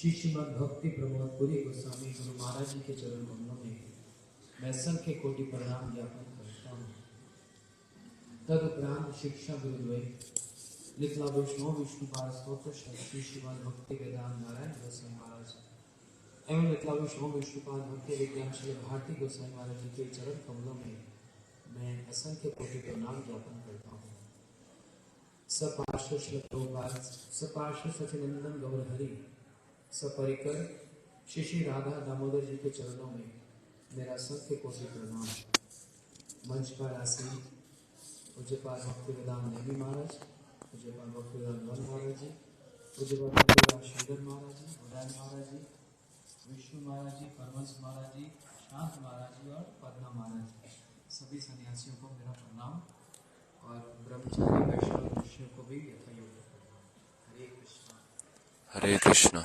श्री श्रीमद् भक्ति प्रमोद पुरी गोस्वामी गुरु महाराज जी के चरण कमलों में मैं संख्य कोटि प्रणाम ज्ञापन करता हूँ। तदुपरांत शिक्षा गुरुद्वय लिखला वैष्णव विष्णुपाद स्तोत्र श्री श्रीमद् भक्ति वेदांत नारायण गोस्वामी महाराज एवं लिखला वैष्णव विष्णुपाद भक्ति विज्ञान श्री भारती गोस्वामी महाराज जी के चरण कमलों में मैं असंख्य कोटि प्रणाम ज्ञापन करता हूँ। सपार्श्व श्री प्रभुपाद सपार्श्व सचिनंदन गौर हरि सपरिकर श्री श्री राधा दामोदर जी के चरणों में मेरा संख्य कोटि प्रणाम। मंच पर आसीन पूज्यपाल भक्ति वेदांत नेमी महाराज, पूज्यपाल भक्ति वेदांत वन महाराज जी, पूज्यपाल भक्ति शंकर महाराज जी, उदयन महाराज जी, विष्णु महाराज जी, परमंश महाराज जी, शांत महाराज जी और पद्मा महाराज जी, सभी सन्यासियों को मेरा प्रणाम और ब्रह्मचारी वैष्णव ऋषियों को भी यथायोग्य प्रणाम। हरे कृष्णा। Hare Krishna.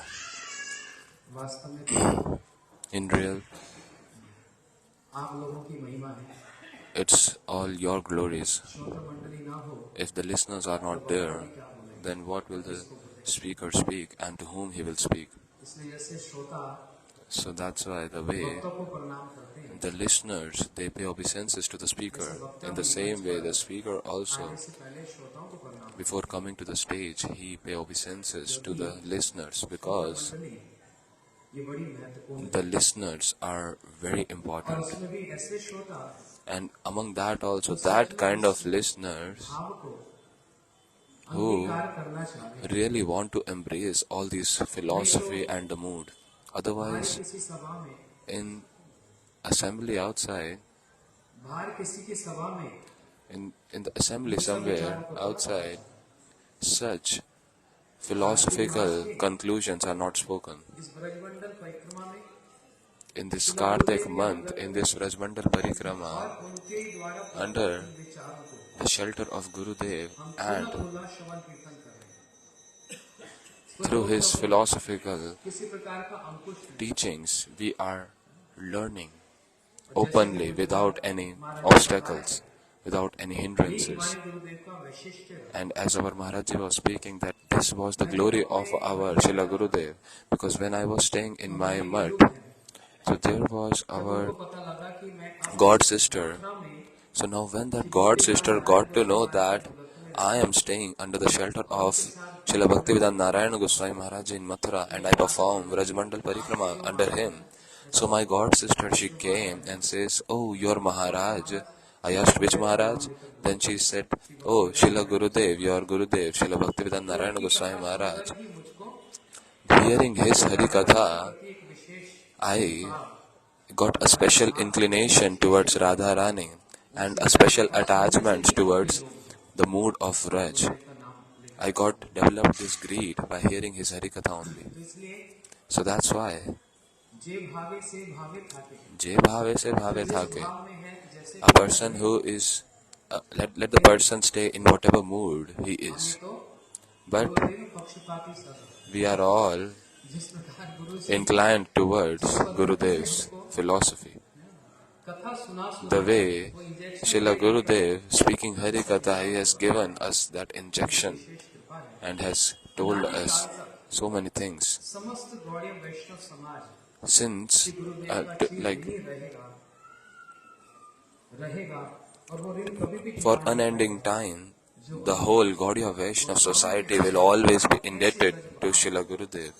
वास्तव में In real, आप लोगों की महिमा है। it's all your glories. श्रोता मंडली ना हो If the listeners are not there, then what will the speaker speak and to whom he will speak? इसलिए जैसे श्रोता So that's why the way भक्तों को प्रणाम करते हैं, the listeners, they pay obeisances to the speaker. In the same way, the speaker also, आने से पहले श्रोताओं को प्रणाम before coming to the stage, he pay obeisances to the listeners because मंडली ये बड़ी महत्वपूर्ण the listeners are very और important. उसमें भी ऐसे श्रोता And among that also, that kind of listeners भाव को who अंगीकार करना चाहते हैं। really want to embrace all these philosophy and the mood. बाहर Otherwise, किसी सभा में in assembly outside, बाहर किसी की सभा में in the assembly somewhere outside, such philosophical conclusions are not spoken. इस ब्रजमंडल परिक्रमा में In this Kartik month, in this Vrajmandal Parikrama, और उनके द्वारा under विचारों को the shelter of Gurudev हम and खुला श्रवण कीर्तन कर रहे हैं। through his philosophical किसी प्रकार का अंकुश नहीं। teachings, we are learning openly without any obstacles, without any hindrances. हमारे गुरुदेव का वैशिष्ट्य है। And as our Maharaji was speaking, that this was the glory of our Srila Gurudev, because when I was staying in my mutt, so there was our पता लगा कि मैं अब god sister. में So now when that god sister got to know that I am staying under the shelter of Srila Bhaktivedanta Narayana Goswami Maharaj in Mathura and I perform Vrajmandal Parikrama under him. So my god sister, she came and says, "Oh, your Maharaj." I asked, "Which Maharaj?" Then she said, "Oh, Srila Gurudev, your Gurudev, Srila Bhaktivedanta Narayana Goswami Maharaj." Hearing his Hari Katha, I got a special inclination towards Radha Rani and a special attachment towards the mood of Vraj. I got developed this greed by hearing his Hari Katha only. So that's why जे भावे से भावे थाके Jai Bhave Se Bhave Thake. भाव में है कि जैसे A person who is, let the person stay in whatever mood he is. तो But गुरुदेव पक्षपाती सब we are all जिस प्रकार गुरु से inclined towards Gurudev's philosophy. कथा सुना The way वो injection Srila Gurudev speaking Hari Katha, he has given us that injection and has told us so many things. समस्त गौड़ीय वैष्णव समाज Since, गुरुदेव का like ही रहेगा और वो ऋण कभी भी for unending time, the whole Gaudiya Vaishnava society will always be indebted to Srila Gurudev,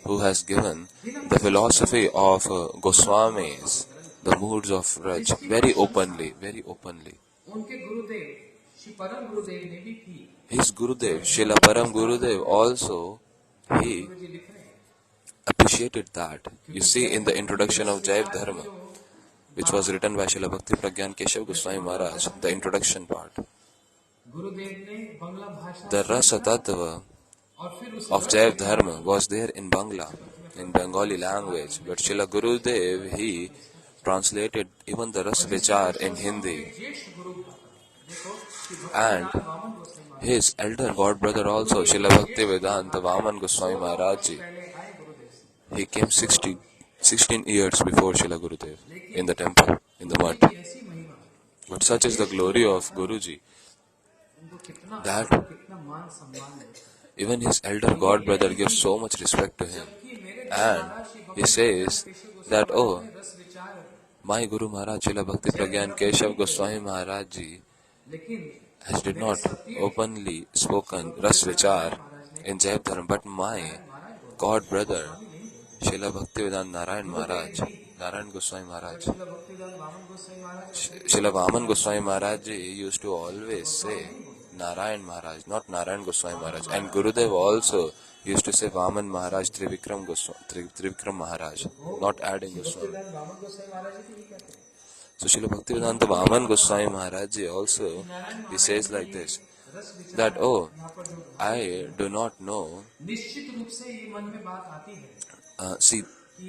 who has given the philosophy of Goswamis, the moods of Raj, very openly, very openly. उनके गुरुदेव श्री परम गुरुदेव ने भी की। His Gurudev, Srila Param Gurudev also, he गुरुजी लिख रहे हैं appreciated that. You see in the introduction of Jaiv Dharma, which was written by Srila Bhakti Pragyan Keshav Goswami Maharaj, the introduction part. गुरुदेव ने बंगला भाषा The Rasa Tattva और फिर उस of Jaiv Dharma was there in Bangla, in Bengali language, but Srila Gurudev, he translated even the Ras Vichar in Hindi. ज्येष्ठ गुरु देखो And Vaman Goswami his elder god brother also, Srila Bhaktivedanta Vaman Goswami Maharaj ji, पहले आए गुरुदेव से he came 16 years before Srila Gurudev in the temple, in the mud. ऐसी महिमा But such is the glory of Guruji उनको कितना that कितना मान सम्मान है। even his elder god brother gives so much respect to him. जबकि and he says that, oh, my Guru Maharaj Srila Bhakti Pragyan Keshav Goswami Maharaj Ji has did not openly spoken Ras Vichar in Jai Dharma, but my God brother Srila Bhaktivedanta Narayan Maharaj, Narayan Goswami Maharaj, Srila Vaman Goswami Maharaj Ji used to always say Narayan Maharaj, not Narayan Goswami Maharaj, and Gurudev also used to say Vaman Maharaj, Trivikram Maharaj, not adding Goswami. So Srila Bhaktivedanta Vaman Goswami Maharaj Ji also, he says like this, that, oh, I do not know. See,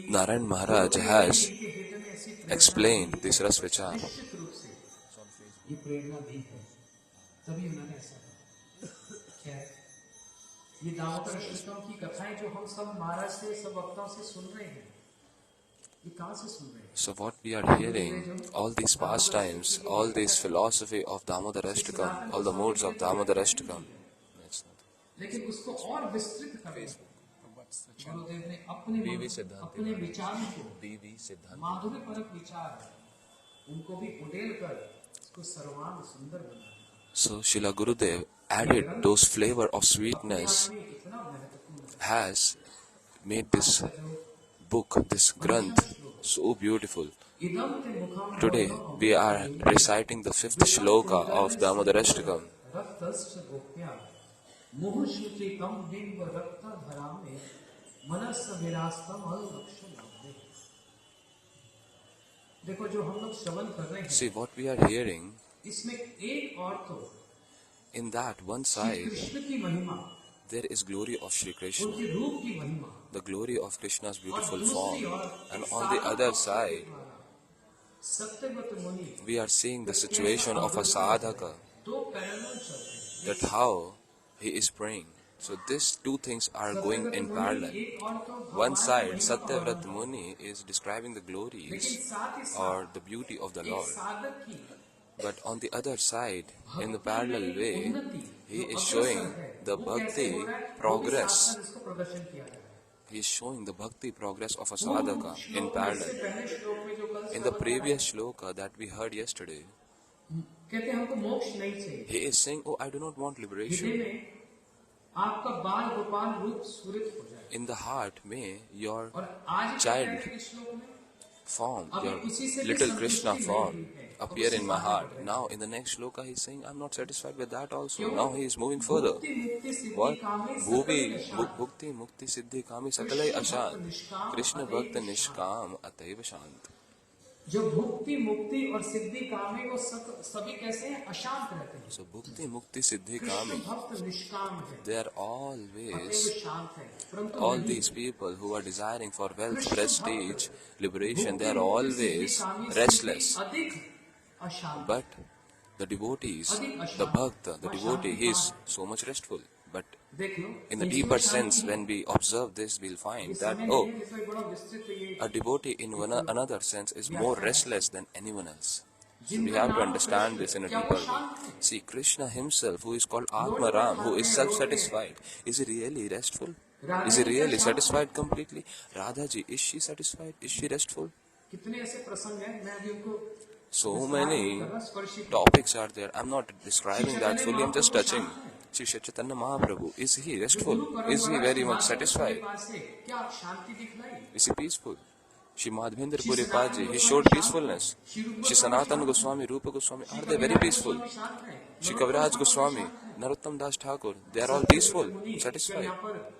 Narayan Maharaj has explained this Ras Vichar. So what we are hearing, all these pastimes, all this philosophy of Damodarashtakam, all the modes of Damodarashtakam, so Srila Gurudev added those flavor of sweetness, has made this book, this Granth, so beautiful. Today we are reciting the 5th shloka of Damodarashtakam. See what we are hearing, in that one side there is glory of Shri Krishna, the glory of Krishna's beautiful form, and on the other side we are seeing the situation of a sadhaka, that how he is praying. So these two things are going in parallel. One side, Satyavrat Muni is describing the glories or the beauty of the Lord. But on the other side, in the parallel way, he is showing the bhakti progress. He is showing the bhakti progress of a sadhaka in parallel. In the previous shloka that we heard yesterday, he is saying, oh, I do not want liberation. In the heart, may your child form, your little Krishna form appear in my heart. Now in the next shloka he is saying, I am not satisfied with that also. Now he is moving further. What? Bhuvi Bhukti Mukti Siddhi Kami Sakalai Ashant. Krishna Bhakta Nishkam Ataiva Shant. जो भुक्ति मुक्ति और सिद्धि कामी वो सभी कैसे हैं, अशांत रहते हैं. So भुक्ति मुक्ति सिद्धि कामी, they are always, all these people who are desiring for wealth, prestige, liberation, they are always restless. But the devotees, the bhakta, the devotee, he is so much restful. But in the deeper sense, when we observe this, we'll find that, oh, a devotee in another sense is more restless than anyone else. So we have to understand this in a deeper way. See, Krishna himself, who is called Atma Ram, who is self-satisfied, is he really restful? Is he really satisfied completely? Radha ji, is she satisfied? Is she restful? So many topics are there. I'm not describing that fully, I'm just touching. Sri Chaitanya Mahaprabhu, is he restful? Is he very much satisfied? Is he peaceful? Shri Madhvendra Puri Paji, he showed peacefulness. Shri Sanatana Goswami, Rupa Goswami, are they very peaceful? Shri Kaviraj Goswami, Narottam Das Thakur, they are all peaceful, satisfied.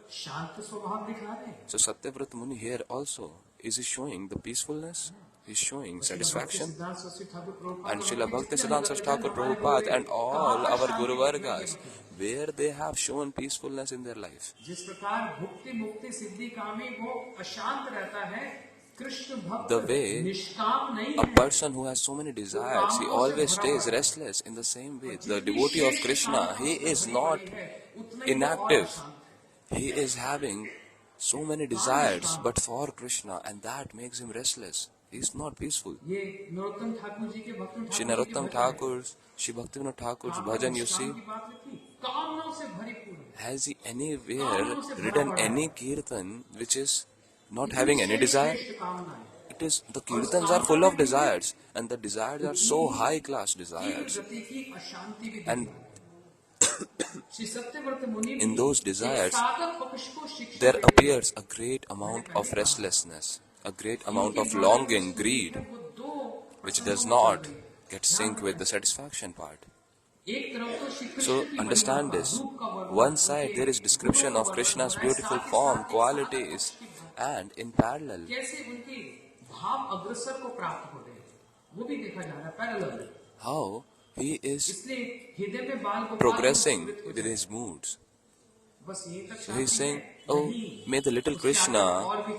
So Satyavrat Muni here also, is he showing the peacefulness? He is showing satisfaction. And Srila Bhakti Siddhanta Thakur Prabhupada and all our Guru Vargas, where they have shown peacefulness in their life. The way a person who has so many desires, he always stays restless. In the same way, the devotee of Krishna, he is not inactive. He is having so many desires, but for Krishna, and that makes him restless. He is not peaceful. Shri Narottam Thakur's, Shri Bhaktivinoda Thakur's bhajan, you see, has he anywhere written any kirtan which is not having any desire. It is the kirtans are full of desires, and the desires are so high class desires. And in those desires, there appears a great amount of restlessness, a great amount of longing, greed, which does not get sync with the satisfaction part. So understand this. One side there is description of Krishna's beautiful form, qualities, and in parallel, how he is progressing with his moods. So he's saying, oh, may the little Krishna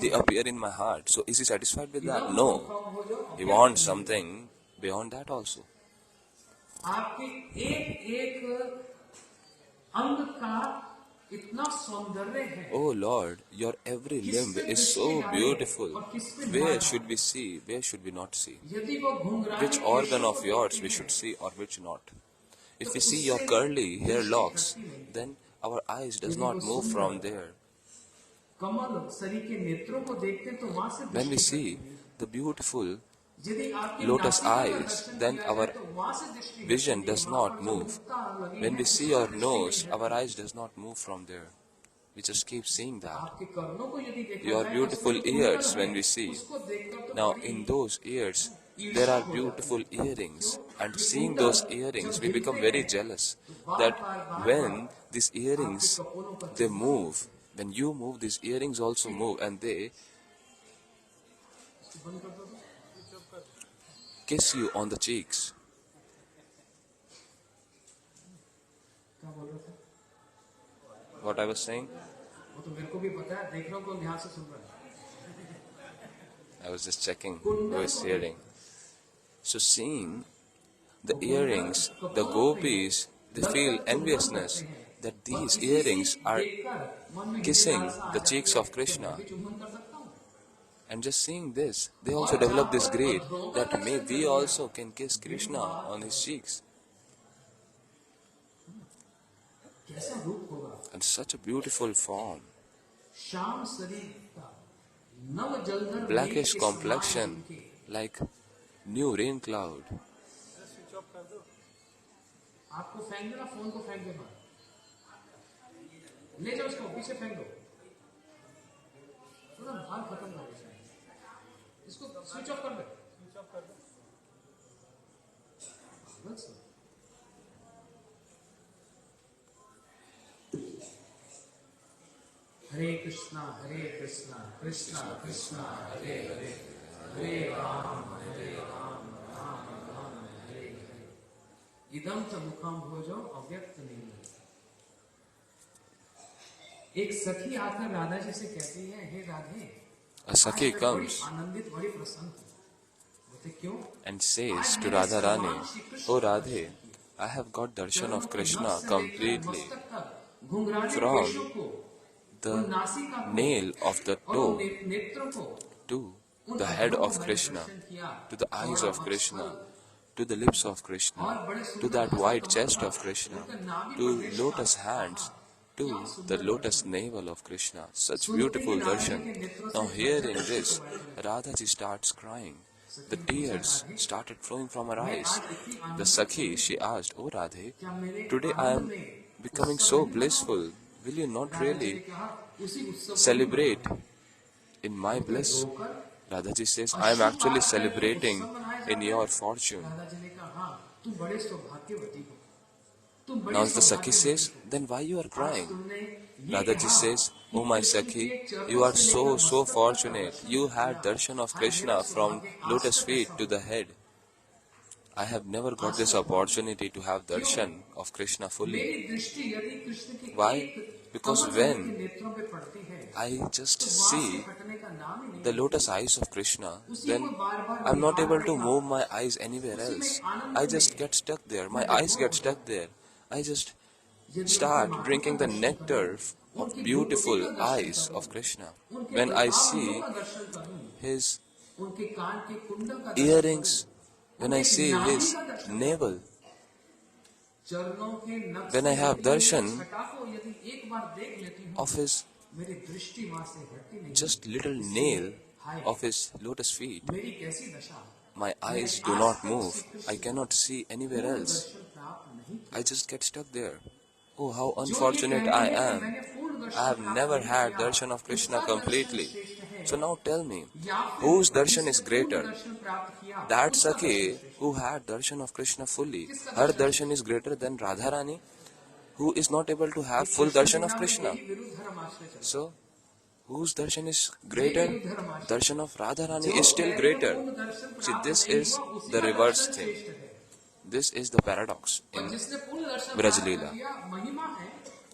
they appear in my heart. So is he satisfied with that? No. He wants something beyond that also. Oh Lord, your every limb is so beautiful. Where should we see? Where should we not see? Which organ of yours we should see or which not? If we see your curly hair locks, then our eyes does not move from there. When we see the beautiful lotus eyes, then our vision does not move. When we see your nose, our eyes does not move from there. We just keep seeing that. Your beautiful ears when we see. Now in those ears, there are beautiful earrings. And seeing those earrings, we become very jealous. That when these earrings, they move, when you move, these earrings also move and they kiss you on the cheeks. What I was saying? I was just checking who is hearing. So seeing the earrings, the gopis, they feel enviousness that these earrings are kissing the cheeks of Krishna. And just seeing this, they also develop this greed that may we also can kiss Krishna on his cheeks. And such a beautiful form. Blackish complexion like new rain cloud. Hare Krishna, Krishna Krishna, Hare Hare, Hare Ram, Ram Ram, Hare Hare. Idam cha mukham bhojo avyakt nahi. एक सखी आकर राधा जी से कहती है, हे Radhe, A Sakhi comes आनंदित बड़ी प्रसन्न होते क्यों? And says to Radharani, O Radhe, I have got darshan of Krishna completely from the nail of the toe to the head of Krishna, to the eyes of Krishna, to the lips of Krishna, to that white chest of Krishna, to lotus hands, to the lotus navel of Krishna. Such beautiful darshan. Now hearing this, Radhaji starts crying. The tears started flowing from her eyes. The Sakhi, she asked, O Radhe, today I am becoming so blissful. Will you not really celebrate in my bliss? Radhaji says, I am actually celebrating in your fortune. Now the Sakhi says, then why you are crying? Radhaji says, oh my Sakhi, you are so fortunate. You had darshan of Krishna from lotus feet to the head. I have never got this opportunity to have darshan of Krishna fully. Why? Because when I just see the lotus eyes of Krishna, then I am not able to move my eyes anywhere else. I just get stuck there. My eyes get stuck there. I just start drinking the nectar of beautiful eyes of Krishna. When I see his earrings, when I see his navel, when I have darshan of his मेरी दृष्टि वहां से हटती नहीं, just little इसलिए nail hi of his lotus feet, मेरी कैसी दशा, my मैंने eyes do आज not तक move. Shri I Krishna cannot see anywhere पूर्ण else. दर्शन प्राप्त नहीं I किया। just get stuck there. Oh, how जो ये unfortunate कहते I हैं कि am. मैंने पूर्ण I दर्शन have प्राप्त never नहीं had किया, darshan of Krishna उनका दर्शन completely. श्रेष्ठ है, So now tell me, या whose फिर darshan is जिसने पूर्ण greater? दर्शन प्राप्त किया That उसका दर्शन Sakhi श्रेष्ठ who है। had darshan of Krishna fully, किसका her दर्शन darshan श्रेष्ठ is है? greater than Radharani, who is not able to have ये full कृष्ण darshan of लीला में Krishna. यही विरुद्ध धर्म आश्रय चलता So, whose darshan is है, ये greater? विरुद्ध धर्म आश्रय। Darshan of Radharani जो is still कहते हैं greater. पूर्ण दर्शन See, प्राप्त this नहीं is हुआ उसी the का reverse दर्शन thing. श्रेष्ठ है, This is the paradox और in जिसने पूर्ण दर्शन Vraj प्राप्त कर Leela. लिया महिमा है,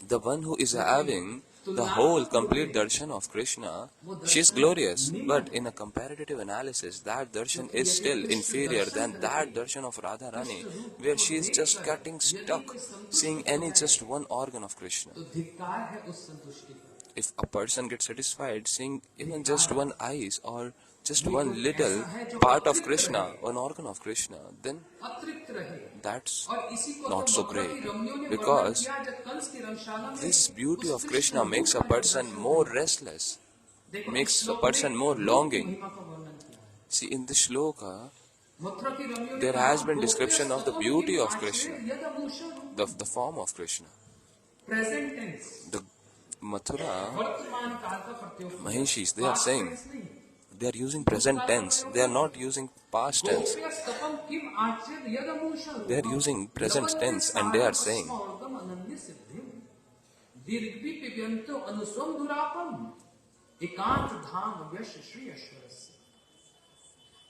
The one who is having the whole complete darshan of Krishna, she is glorious, but in a comparative analysis, that darshan is still inferior than that darshan of Radharani, where she is just getting stuck, seeing any just one organ of Krishna. तो धिक्कार है उस संतुष्टि का। If a person gets satisfied seeing even just one eyes or just ये one कोई little ऐसा है जो part of अतृप्त Krishna, रहे, one organ of Krishna, then अतृप्त रहे, that's और इसी को not तो so मथुरा की great. रमणियों ने वर्णन Because किया जब कंस की रंगशाला में this beauty उस of Krishna Krishna makes a रूप का जब person दर्शन more हुआ। restless, देखो इस makes a श्लोक person में more रूप की longing. महिमा का वर्णन किया है। See, in this shloka, Mathura की रमणियों ने there कहा has been गोप्य description of the स्तवम beauty Kim of Krishna, आश्रय यदभूषण रूपम। the form of Krishna. Present tense, The Mathura, वर्तमान काल का प्रत्योग किया, Mahishis, they are past saying, tense नहीं। they are using present tense, they are not using past tense. गोप्य स्तवम किम आश्रय यदभूषण They are Rupam. using present लवलते tense and they are Saram saying, अस्मार्गम अनन्य सिद्धिम। दीर्घि पिबंतो अनुस्वम दुरापम। एकांत धाम यश श्री ऐश्वर्यस्य।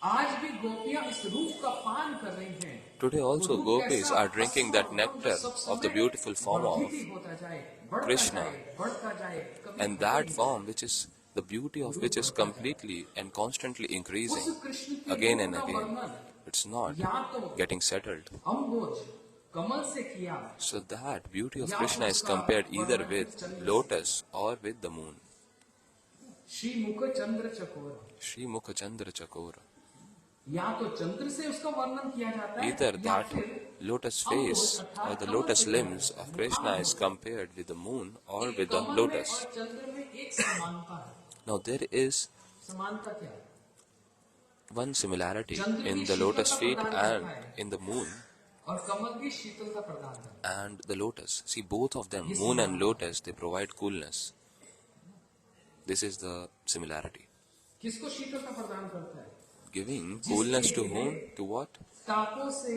आज भी गोपियां इस रूप का पान कर रही हैं। today also gopis are drinking that nectar of the beautiful form of Krishna, and that form which is the beauty of which is completely and constantly increasing again and again. It's not getting settled. कमल से किया, So that beauty of Krishna is compared either with lotus or with the moon. Shri मुख चंद्र चकोर, Shri Mukha Chandra Chakora. या तो चंद्र से उसका वर्णन किया जाता है, Either या that फिर lotus face or the lotus limbs of Krishna is compared with the moon or एक with the कमल में lotus. और चंद्र में एक समानता है। Now there is समानता क्या है? one similarity चंद्र in भी the lotus शीतलता feet प्रदान and करता है, in the moon और कमल भी शीतलता प्रदान करता है। and the lotus. See, both of them, moon and lotus, they provide coolness. This is the similarity. किसको शीतलता प्रदान करता है? Giving coolness to whom? To what? तापों से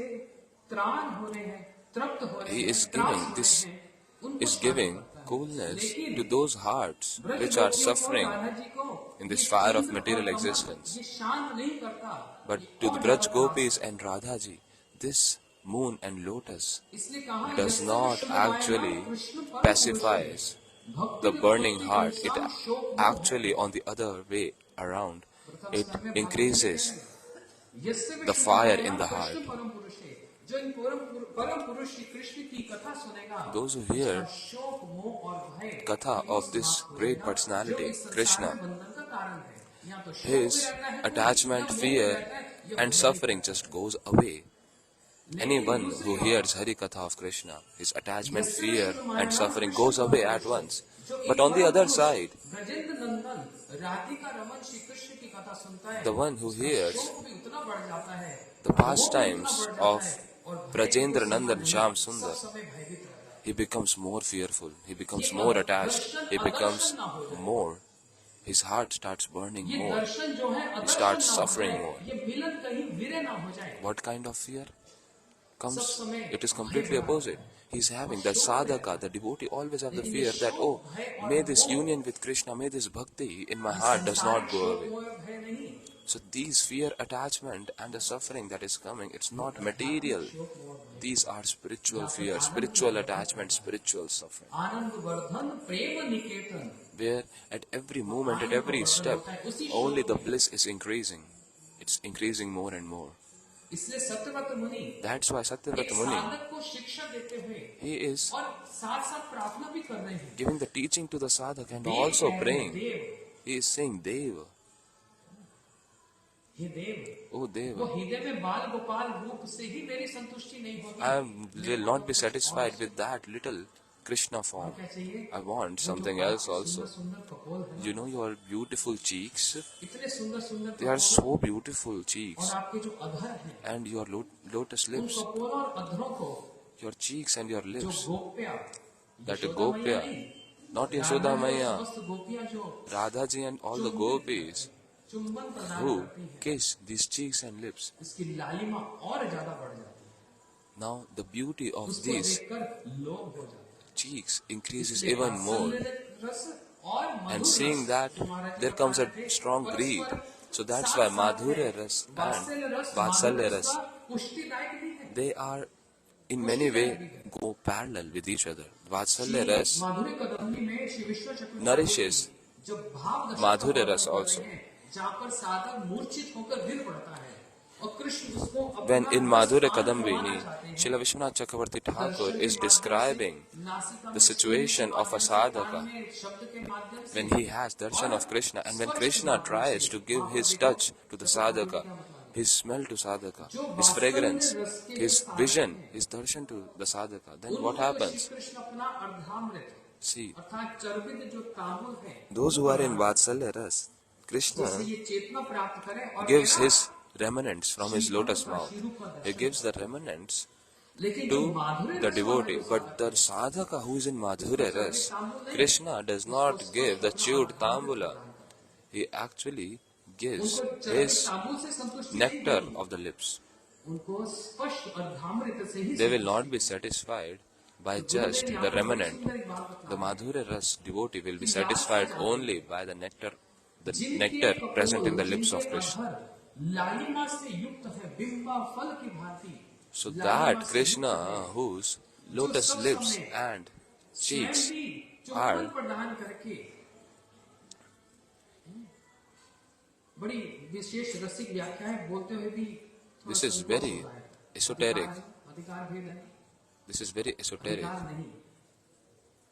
त्राण हो रहे हैं, तृप्त हो रहे He हैं, is त्रास giving हो this, रहे हैं, उनको is शांत giving करता है। coolness लेकिन to those hearts Braj which are गोपियों को, suffering राधा जी को in this ये fire of इंद्र material और कमल existence. ये शांत नहीं करता, But ये to और the Braj ज्यादा Gopis त्रास and Radhaji, this moon and lotus है। इसलिए कहा does यस्य not विश्वमायया actually कृष्ण परम pacifies पुरुषे, भक्ति the burning Vibhuti heart. It Ghanshyam शोक मोह actually, है। on the other way around, प्रथम it स्तर में increases भागवत में यस्य the fire in विश्वमायया the heart. Krishna परम पुरुषे, जो इन परम पुरुष श्री कृष्ण की कथा सुनेगा, Those who hear उसका शोक मोह और भय Katha तीनों of this समाप्त हो great जाएगा, personality, जो इस संसार Krishna, में बंधन का कारण है। या तो शोक में his रहता है कोई, attachment, या मोह में fear, रहता है, या and भय में suffering रहता है। just goes away. लेकिन Anyone दूसरी who ore hears Hari Katha of Krishna, his attachment, यस्य fear, विश्वमायया and suffering Krishna goes परम away at पुरुषे, once. जो But एक on the परम other पुरुष side, ब्रजेंद्र नंदन राधिका रमन श्री कृष्ण की कथा सुनता है, the one who उसका hears शोक भी उतना बढ़ जाता है, the मोह भी उतना pastimes बढ़ जाता of है, और भय Brajendra को सीमा Nandan नहीं, Shyam सब Sundar, समय भयभीत रहता है। he becomes more fearful, he ये becomes more attached, Darshan he becomes अदर्शन ना हो जाए, more, his heart starts burning ये more, दर्शन जो है he अदर्शन starts ना हो suffering जाए, more. ये मिलन कहीं वीरे ना हो जाए। What kind of fear सब comes? समय It is भय completely बना opposite. रहता है, He is having और the शोक में रहता sadhaka, the है। devotee always have the लेकिन ये fear that, शोक, oh, भय और may this मोह union with Krishna, may this bhakti in my ये heart does not संसारिक go शोक, away. मोह और भय नहीं, So these fear, attachment and the suffering that is coming, it's not आध्यात्मिक material. शोक, मोह और भय। These are spiritual fear, spiritual attachment, spiritual suffering. Anand Vardhan Prem Niketan, Where at every moment, at every step, only the bliss is increasing. It's increasing more and more. इसलिए सत्यव्रत मुनि That's why एक Satyavrata Muni, साधक को शिक्षा देते हुए he is और साथ साथ प्रार्थना भी कर रहे हैं, giving the teaching to the sadhak and Dev also कह रहे हैं, praying. Dev, He is saying, Deva, hey Dev, oh वो Deva, हृदय में बाल गोपाल रूप से ही मेरी संतुष्टि नहीं होगी। I will not be satisfied with that little Krishna और form. क्या चाहिए? I want वो जो something आपके else also. सुंदर कपोल है ना, You know your beautiful cheeks? इतने सुंदर They are कपोल so beautiful और cheeks. आपके जो अधर हैं, And your lotus उन lips. कपोल और अधरों को Your cheeks and your जो lips. गोप्या, That यशोदा मैया Gopya. नहीं, Not राधा Yashoda जी और Maya. समस्त गोपियां जो Radha ji and all the चुंबित gopis चुंबन प्रदान who करती हैं, kiss these cheeks and lips. इसकी लालिमा और ज्यादा बढ़ जाती है, Now the beauty of उसको these देखकर लोभ हो जाता है। cheeks increases इसलिए even more. वात्सल्य रस और And मधुर seeing रस that, जो महाराज जी there बता comes a रहे थे, strong greed. परस्पर So that's साथ why साथ है। Madhurya Ras and वात्सल्य रस Vatsalya माधुर्य रस Ras, का पुष्टिदायक भी है, they are in many ways go parallel with each other. Vatsalya Shri Ras माधुर्य कदम्बी में श्री विश्व चक्रवर्ती nourishes जब भाव दशा का Madhurya वर्णन Ras कर also. रहे हैं, जहाँ पर साधक मूर्छित होकर गिर पड़ता है और कृष्ण उसको When अपना in रस Madhurya पान Kadambini, करवाना चाहते हैं, Srila Vishwanath Chakravarti Thakur दर्शन के is माध्यम से, describing नासिका में the स्पर्श situation के of a माध्यम से, sadhaka कान में शब्द के माध्यम से, when he has darshan और of Krishna, and when स्पर्श के Krishna माध्यम tries से। to give वहाँ पर his देखो, touch to the देखो ठाकुर जी sadhaka, क्या बतला his smell to sadhaka, जो his वात्सल्य fragrance, रस के जो his साधक vision, हैं, his darshan to the sadhaka, then what उनको तो श्री happens? कृष्ण अपना अर्धामृत See, अर्थात चर्बित जो तांबुल है those who वो are in प्रदान Vatsalya Ras, Krishna जिससे ये चेतना प्राप्त करें और gives मेरा his remnants from his lotus mouth. श्रीरूप का He दर्शन gives the करें। remnants लेकिन जो to माधुर्य the रस वाला devotee. जो But the साधक है, sadhaka who is in उसको Madhurya चर्बित Ras, तांबुल नहीं, Krishna does उसको not स्पष्ट give the अपना chewed अर्धामृत tambula. प्रदान करें। He actually gives उनको चर्बित his तांबुल से संतुष्टि नहीं nectar होगी, of the lips. उनको स्पष्ट अर्धामृत से ही They will संतुष्टि not be satisfied by तो just गुरुदेव यहाँ the पर बड़ी remnant. सुंदर एक बात बता The रहे हैं Madhurya Ras devotee will be कि याद satisfied किया जाता only है, by the जिनके nectar present in कपोल the lips जिनके of Krishna. अधर लालिमा से युक्त है, बिंबा फल की भांति So लालिमा that से Krishna युक्त है, whose जो lotus सब lips समय and स्वयं cheeks भी जो are फल प्रदान करके बड़ी विशेष रसिक व्याख्याएं बोलते हुए भी थोड़ा This is संकोच very हो रहा है। esoteric. अधिकार भेद है, This is very esoteric. अधिकार नहीं,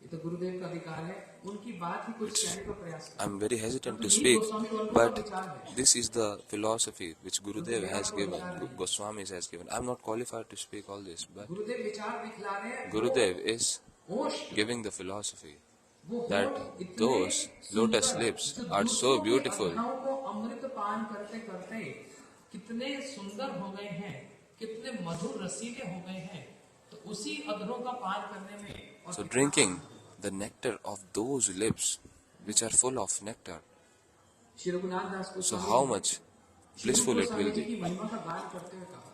ये तो गुरुदेव का अधिकार है, उनकी बात ही कुछ कहने का प्रयास करें। I'm very hesitant to यही speak, गोस्वामी वर्गों का but विचार है। this is the philosophy which Gurudev has given, Goswamis has given. I'm not qualified to speak all this, but गुरुदेव विचार दिखला रहे हैं, Gurudev is होश giving the philosophy वो that होठ इतने those lotus सुंदर, lips जो are so दूसरों के beautiful. अधरों को अमृत पान करते करते कितने सुंदर हो गए हैं, कितने मधुर रसीले हो गए हैं, तो उसी अधरों का पान करने में और So कितना drinking the nectar of those lips which are full of nectar, Shri Raghunath दास को so how much blissful it will की be. महिमा का गान करते हुए कहा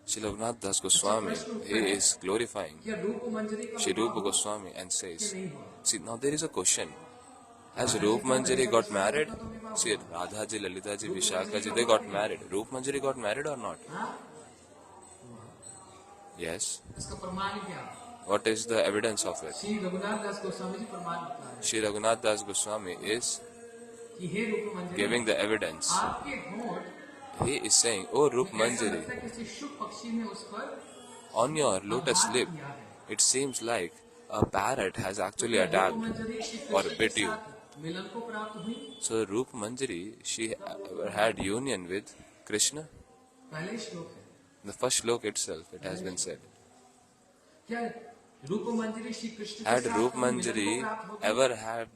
Sri Raghunath Das Goswami, he is glorifying क्या रूप मंजरी का Shri विवाह Rupa हो Goswami and कि says, नहीं हुआ? see, now there is a question. Has Rup Manjari got married? See, Radha ji, Lalita ji, Vishaka ji, they got married. Rup Manjari got married or not? हाँ? Yes. इसका प्रमाण क्या? What is the evidence of it? Shri Raghunath दास गोस्वामी जी प्रमाण बता रहे हैं Shri Raghunath Das Goswami is कि हे रूप मंजरी, giving the evidence. आपके होंठ He is saying, oh Rup ऐसा Manjari, लगता है किसी शुभ पक्षी ने उस पर on your lotus आघात lip, किया है। it seems like a parrot has actually क्या रूप attacked Manjari Shri or Krishna के bit you. साथ मिलन को प्राप्त हुई? So Rup Manjari, she had union with Krishna. पहले श्लोक है। In the first shloka itself, it has been said. क्या रूप मंजरी श्री कृष्ण के Had साथ Rup मिलन को Manjari प्राप्त होगी? ever had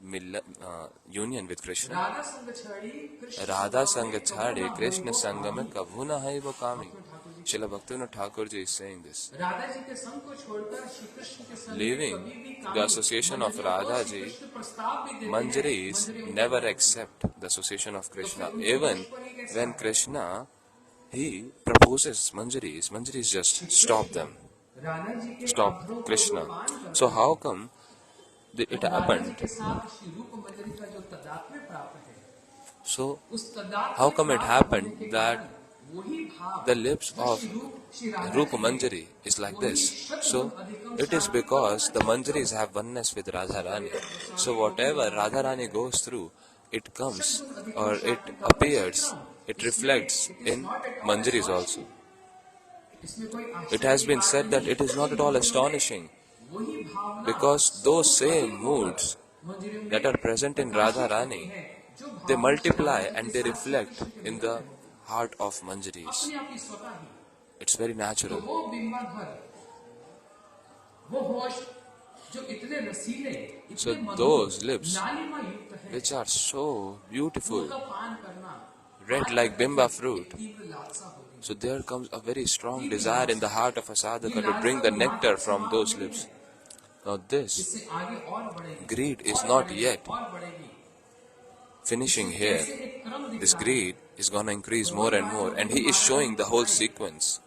union with Krishna? Radha संग छाड़ी कृष्ण Radha संग में Sangachade कबहू Krishna ना होई वो Sangame कामी। Kabhuna Haiva Kami. Thakur ji Srila Bhaktivinoda Thakur ji is saying this. Radha ji के संग को छोड़कर श्री कृष्ण के संग में Leaving कभी भी the कामी association of मंजरी को Radha श्री ji, कृष्ण प्रस्ताव भी देते हैं, Manjaris मंजरी उनको never नहीं accept the association of Krishna. उनके Even दोष पर ही कैसा when है? Krishna, he proposes Manjaris just stop them, Radha ji के stop अधरों को Krishna. जो पान करते So हैं, how come it Radha ji happened? के साथ श्री रूप मंजरी का जो तदात्म्य प्राप्त है, So उस तदात्म्य how come it प्राप्त happened होने के that कारण वही भाव the lips जो of श्री राधा Rupa जी में Manjari is like वही this? शतगुण So अधिकम it is Shanti because the Karuna Manjaris have oneness with Radharani. So whatever Radharani goes through, it comes or it appears, it reflects in Manjaris also. इसमें कोई It आश्चर्य has की been बात said that नहीं, it is not at all astonishing वही भावना because those सबको same अधिक moods मंजरियों में that are present in प्रकाशित Radharani, होती है, जो they Bhavna multiply Radha ji and के they साथ reflect श्री कृष्ण के in मिलन the में heart of Manjaris. अपने आप ही स्वतः ही It's very तो natural. वो बिंबाधर, वो होश So those lips, which are so beautiful, red like bimba fruit, so there comes a very strong desire in the heart of a sadhaka to drink the nectar from those lips. Now this greed is not yet finishing here. This greed is going to increase more and more, and he is showing the whole sequence.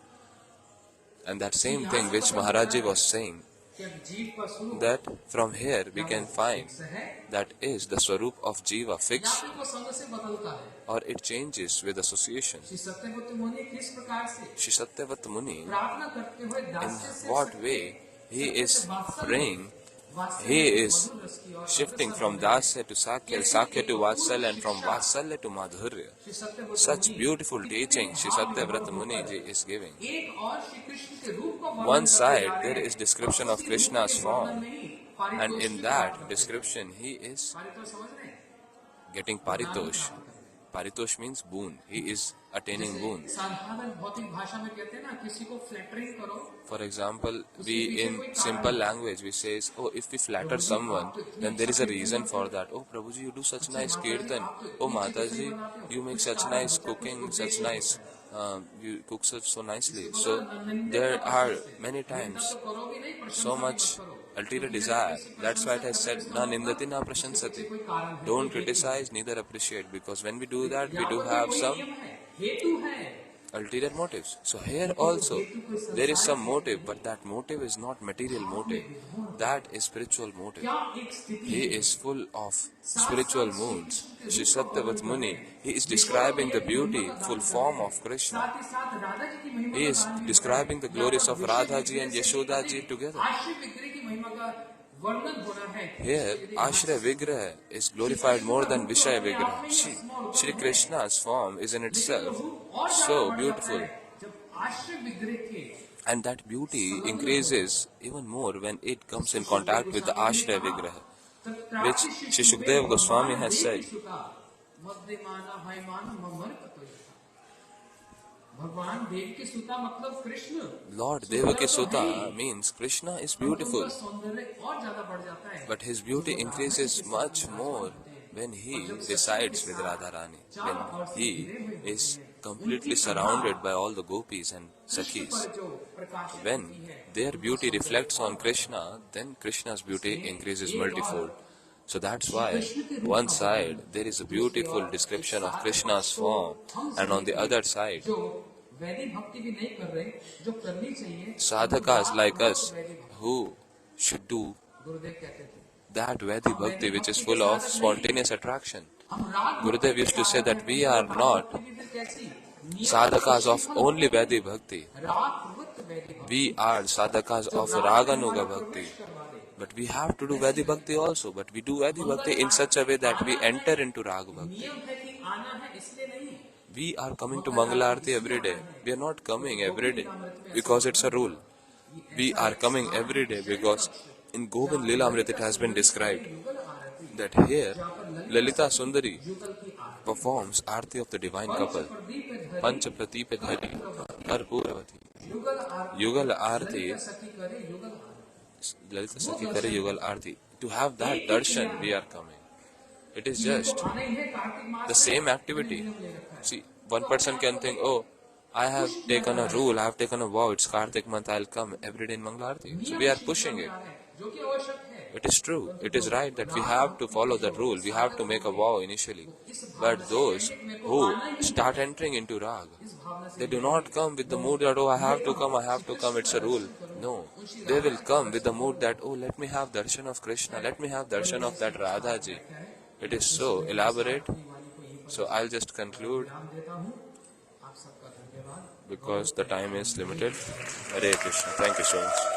And that same thing which Maharaji was saying, that from here we can find that is the Swarup of Jiva fixed, or it changes with association. Shri Satyavat Muni, in what way he is praying, he is shifting from Dasya to Sakya, Sakya to Vatsalya, and from Vatsalya to Madhurya. Such beautiful teaching Shri Satyavrata Muni ji is giving. One side there is description of Krishna's form, and in that description he is getting paritosh. Paritosh means boon. He is attaining boon. For example, we in simple language we say, oh, if we flatter someone, then there is a reason for that. Oh, Prabhuji, you do such nice kirtan. Oh, Mataji, you make such nice cooking, such nice, you cook so nicely. So there are many times so much ulterior desire. That's why it has said, na nindati na prashansati. Don't criticize, neither appreciate, because when we do that, we do have some ulterior motives. So here also, there is some motive, but that motive is not material motive. That is spiritual motive. He is full of spiritual moods. Shri Satyavat Muni, he is describing the beautiful form of Krishna. He is describing the glories of Radhaji and Yashodaji together. Here, Ashraya Vigraha is glorified more than Vishaya Vigraha. Shri Krishna's form is in itself so beautiful. And that beauty increases even more when it comes in contact with the Ashraya Vigraha, which Shri Shukdev Goswami has said. Lord Devaki Suta means Krishna is beautiful, but his beauty increases much more when he resides with Radharani, when he is completely surrounded by all the gopis and sakhis. When their beauty reflects on Krishna, then Krishna's beauty increases multifold. So that's why one side there is a beautiful description of Krishna's form, and on the other side sadhakas like us who should do that Vedic bhakti which is full of spontaneous attraction. Gurudev used to say that we are not sadhakas of only Vedic bhakti. We are sadhakas of Raganuga bhakti. But we have to do Vedic bhakti also. But we do Vedic bhakti in such a way that we enter into Raga bhakti. We are coming to Mangala Arati every day. We are not coming every day because it's a rule. We are coming every day because in Govind Lilamrit it has been described that here Lalita Sundari performs Arti of the divine couple. Pancha Pratipe Dhari Karpuravati Yugal Arti Lalita Sakhi Kare Yugal Arti. To have that darshan we are coming. It is just the same activity. See, one person can think, oh, I have taken a rule, I have taken a vow, it's Kartik month, I'll come every day in Mangala Arati. So we are pushing it. It is true, it is right that we have to follow that rule, we have to make a vow initially. But those who start entering into Rag, they do not come with the mood that, oh, I have to come, it's a rule. No, they will come with the mood that, oh, let me have darshan of Krishna, let me have darshan of that Radhaji. It is so elaborate. So I'll just conclude because the time is limited. Hare Krishna. Thank you so much.